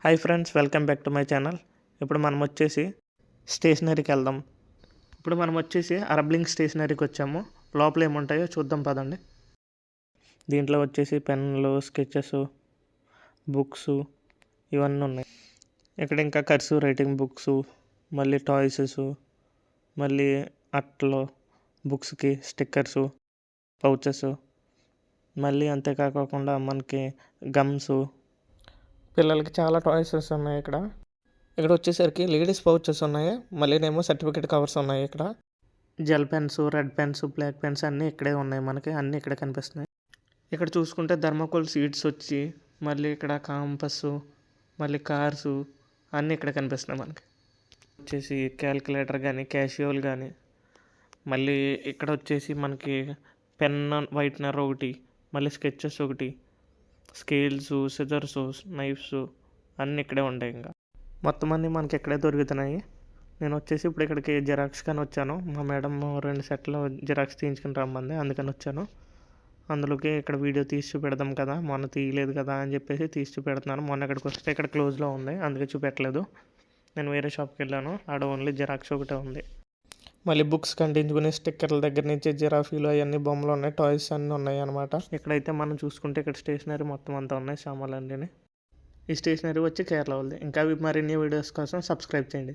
Hi friends, welcome back to my channel. ఇప్పుడు మనం వచ్చేసి స్టేషనరీకి వెళ్దాం. ఇప్పుడు మనం వచ్చేసి అరబ్లింక్ స్టేషనరీకి వచ్చాము. లోపల ఏముంటాయో చూద్దాం పదండి. దీంట్లో వచ్చేసి పెన్నులు, స్కెచెస్, బుక్స్ ఇవన్నీ ఉన్నాయి. ఇక్కడ ఇంకా కర్సివ్ రైటింగ్ బుక్స్, మళ్ళీ టాయ్సెస్, మళ్ళీ అట్టలు, బుక్స్కి స్టిక్కర్స్, పౌచెస్, మళ్ళీ అంతేకాకుండా మనకి గమ్స్, పిల్లలకి చాలా టాయ్సెస్ ఉన్నాయి. ఇక్కడ వచ్చేసరికి లేడీస్ పౌచెస్ ఉన్నాయి. మళ్ళీ ఏమో సర్టిఫికేట్ కవర్స్ ఉన్నాయి. ఇక్కడ gel pens, red pens, black pens అన్నీ ఇక్కడే ఉన్నాయి. మనకి అన్నీ ఇక్కడ కనిపిస్తున్నాయి. ఇక్కడ చూసుకుంటే థర్మాకోల్ సీడ్స్ వచ్చి, మళ్ళీ ఇక్కడ కాంపస్, మళ్ళీ కార్స్ అన్నీ ఇక్కడ కనిపిస్తున్నాయి. మనకి వచ్చేసి క్యాల్కులేటర్ కానీ, క్యాషియోల్ కానీ, మళ్ళీ ఇక్కడ వచ్చేసి మనకి పెన్ వైట్నర్ ఒకటి, మళ్ళీ స్కెచెస్ ఒకటి, స్కేల్స్, సిజర్స్, నైఫ్స్ అన్నీ ఇక్కడే ఉంటాయి. ఇంకా మొత్తం అన్నీ మనకి ఇక్కడే దొరుకుతున్నాయి. నేను వచ్చేసి ఇప్పుడు ఇక్కడికి జిరాక్స్ కానీ వచ్చాను. మా మేడం 2 సెట్లు జిరాక్స్ తీయించుకుని రమ్మంది, అందుకని వచ్చాను. అందులోకి ఇక్కడ వీడియో తీసి చూపెడదాం కదా, మొన్న తీయలేదు కదా అని చెప్పేసి తీసి చూపెడుతున్నాను. మొన్న ఇక్కడికి వస్తే ఇక్కడ క్లోజ్లో ఉంది, అందుకే చూపెట్టలేదు. నేను వేరే షాప్కి వెళ్ళాను, ఆడ ఓన్లీ జిరాక్స్ ఒకటే ఉంది. మళ్ళీ బుక్స్ కంటించుకునే స్టిక్కర్ల దగ్గర నుంచి జిరాఫీలు అవన్నీ బొమ్మలు ఉన్నాయి, టాయ్స్ అన్నీ ఉన్నాయి అనమాట. ఇక్కడైతే మనం చూసుకుంటే ఇక్కడ స్టేషనరీ మొత్తం అంతా ఉన్నాయి, సామాన్లు అన్నీ. ఈ స్టేషనరీ వచ్చి కేరళ ఉంది. ఇంకా మరిన్ని వీడియోస్ కోసం సబ్స్క్రైబ్ చేయండి.